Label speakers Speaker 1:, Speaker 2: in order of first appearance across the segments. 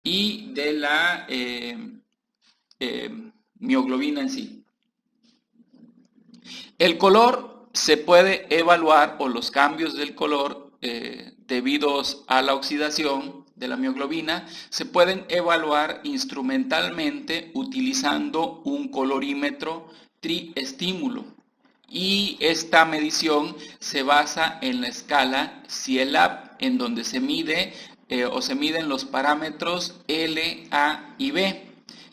Speaker 1: y de la mioglobina en sí. El color se puede evaluar, o los cambios del color debidos a la oxidación de la mioglobina se pueden evaluar instrumentalmente utilizando un colorímetro triestímulo, y esta medición se basa en la escala CIELAB, en donde se mide o se miden los parámetros L, A y B,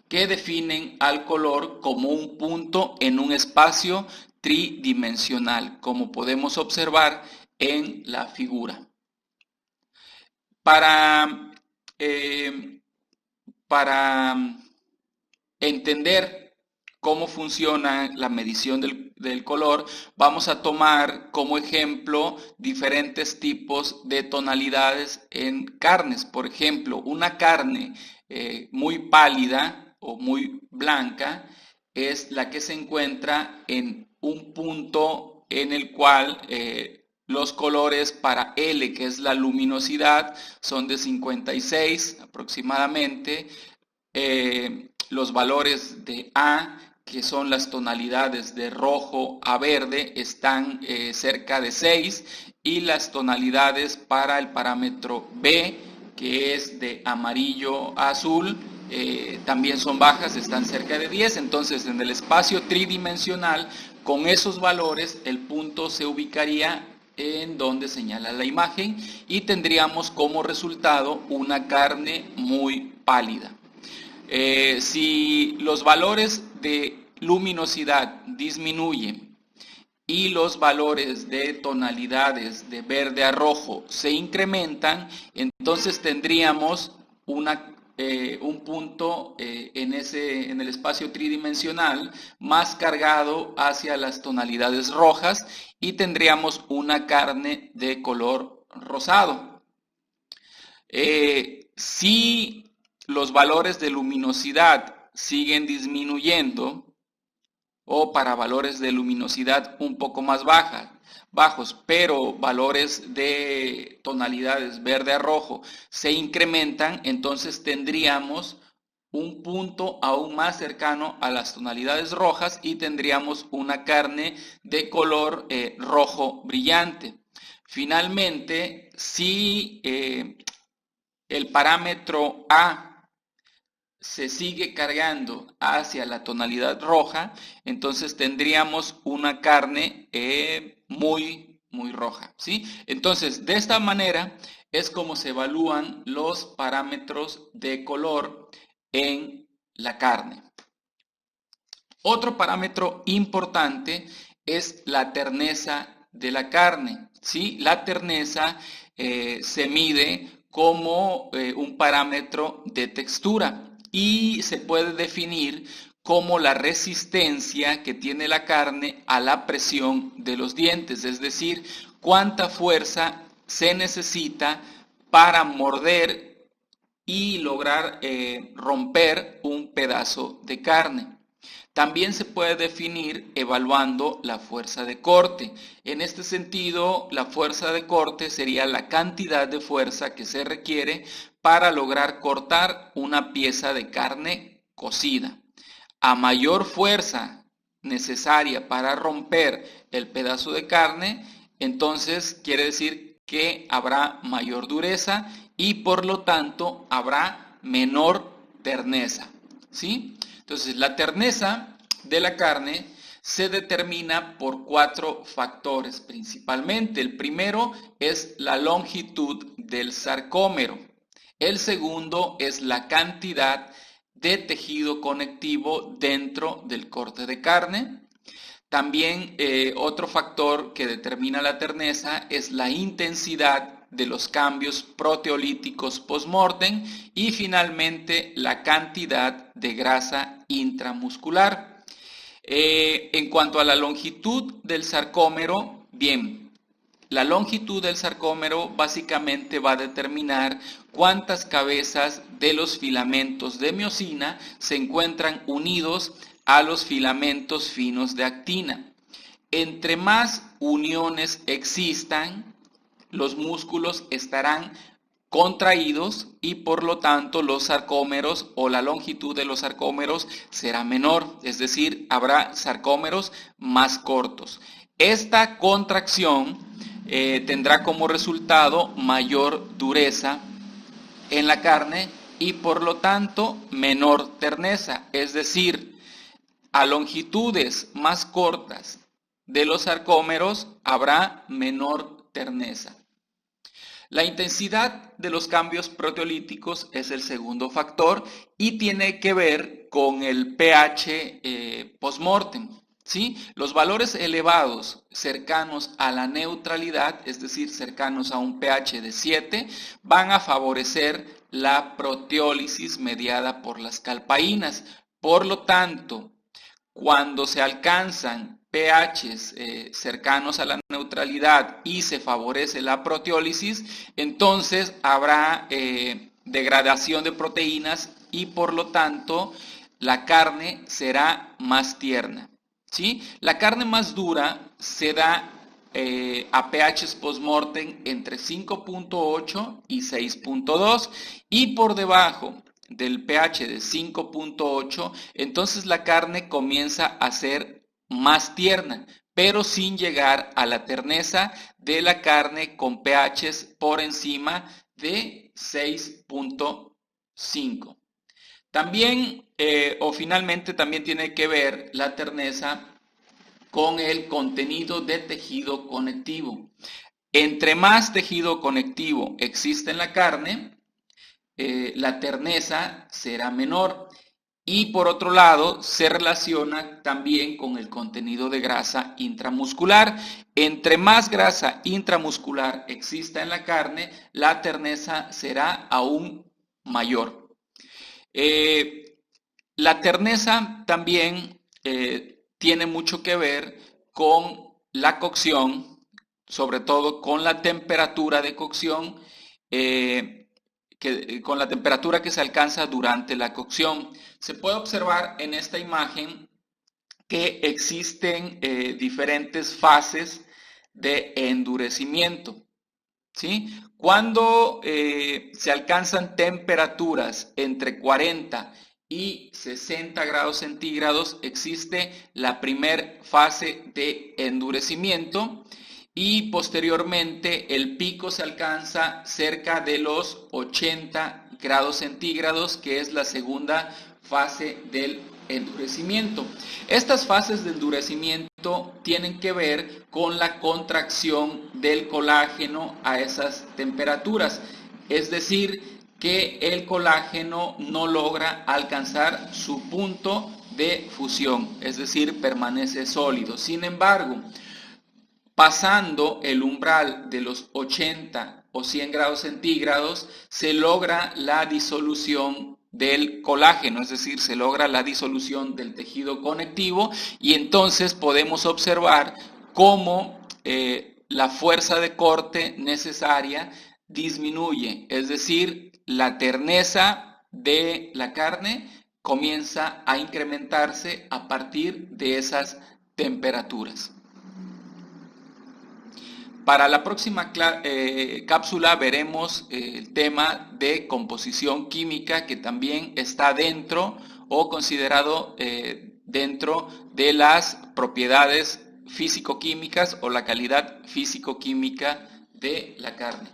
Speaker 1: que definen al color como un punto en un espacio tridimensional, como podemos observar en la figura. Para, eh, para entender cómo funciona la medición del color, vamos a tomar como ejemplo diferentes tipos de tonalidades en carnes. Por ejemplo, una carne muy pálida o muy blanca es la que se encuentra en un punto en el cual los colores para L, que es la luminosidad, son de 56 aproximadamente. Los valores de A, que son las tonalidades de rojo a verde, están cerca de 6, y las tonalidades para el parámetro B, que es de amarillo a azul, también son bajas, están cerca de 10. Entonces, en el espacio tridimensional, con esos valores, el punto se ubicaría en donde señala la imagen, y tendríamos como resultado una carne muy pálida. Si los valores de luminosidad disminuyen y los valores de tonalidades de verde a rojo se incrementan, entonces tendríamos un punto en el espacio tridimensional más cargado hacia las tonalidades rojas, y tendríamos una carne de color rosado. Si los valores de luminosidad siguen disminuyendo, o para valores de luminosidad un poco más bajos, pero valores de tonalidades verde a rojo se incrementan, entonces tendríamos un punto aún más cercano a las tonalidades rojas y tendríamos una carne de color rojo brillante. Finalmente, si el parámetro A se sigue cargando hacia la tonalidad roja, entonces tendríamos una carne muy roja, ¿sí? Entonces, de esta manera es como se evalúan los parámetros de color en la carne. Otro parámetro importante es la terneza de la carne, ¿sí? La terneza se mide como un parámetro de textura, y se puede definir como la resistencia que tiene la carne a la presión de los dientes, es decir, cuánta fuerza se necesita para morder y lograr romper un pedazo de carne. También se puede definir evaluando la fuerza de corte. En este sentido, la fuerza de corte sería la cantidad de fuerza que se requiere para lograr cortar una pieza de carne cocida. A mayor fuerza necesaria para romper el pedazo de carne, entonces quiere decir que habrá mayor dureza y por lo tanto habrá menor terneza, ¿sí? Entonces, la terneza de la carne se determina por 4 factores principalmente. El primero es la longitud del sarcómero. El segundo es la cantidad de tejido conectivo dentro del corte de carne. También otro factor que determina la terneza es la intensidad de los cambios proteolíticos post-mortem, y finalmente la cantidad de grasa intramuscular. En cuanto a la longitud del sarcómero, bien, la longitud del sarcómero básicamente va a determinar cuántas cabezas de los filamentos de miosina se encuentran unidos a los filamentos finos de actina. Entre más uniones existan, los músculos estarán contraídos y por lo tanto los sarcómeros o la longitud de los sarcómeros será menor, es decir, habrá sarcómeros más cortos. Esta contracción tendrá como resultado mayor dureza en la carne y por lo tanto menor terneza, es decir, a longitudes más cortas de los sarcómeros habrá menor terneza. La intensidad de los cambios proteolíticos es el segundo factor y tiene que ver con el pH post-mortem. ¿Sí? Los valores elevados cercanos a la neutralidad, es decir, cercanos a un pH de 7, van a favorecer la proteólisis mediada por las calpaínas. Por lo tanto, cuando se alcanzan pHs cercanos a la neutralidad y se favorece la proteólisis, entonces habrá degradación de proteínas y por lo tanto la carne será más tierna. ¿Sí? La carne más dura se da a pHs post-mortem entre 5.8 y 6.2 y por debajo del pH de 5.8, entonces la carne comienza a ser más tierna, pero sin llegar a la terneza de la carne con pHs por encima de 6.5. También, finalmente, también tiene que ver la terneza con el contenido de tejido conectivo. Entre más tejido conectivo existe en la carne, la terneza será menor. Y por otro lado, se relaciona también con el contenido de grasa intramuscular. Entre más grasa intramuscular exista en la carne, la terneza será aún mayor. La terneza también tiene mucho que ver con la cocción, sobre todo con la temperatura de cocción, con la temperatura que se alcanza durante la cocción. Se puede observar en esta imagen que existen diferentes fases de endurecimiento. ¿Sí? Cuando se alcanzan temperaturas entre 40 y 60 grados centígrados, existe la primera fase de endurecimiento y posteriormente el pico se alcanza cerca de los 80 grados centígrados, que es la segunda fase del endurecimiento. Estas fases de endurecimiento tienen que ver con la contracción del colágeno a esas temperaturas, es decir, que el colágeno no logra alcanzar su punto de fusión, es decir, permanece sólido. Sin embargo, pasando el umbral de los 80 o 100 grados centígrados, se logra la disolución del colágeno, es decir, se logra la disolución del tejido conectivo y entonces podemos observar cómo la fuerza de corte necesaria disminuye, es decir, la terneza de la carne comienza a incrementarse a partir de esas temperaturas. Para la próxima cápsula veremos el tema de composición química, que también está dentro o considerado dentro de las propiedades físico-químicas o la calidad físico-química de la carne.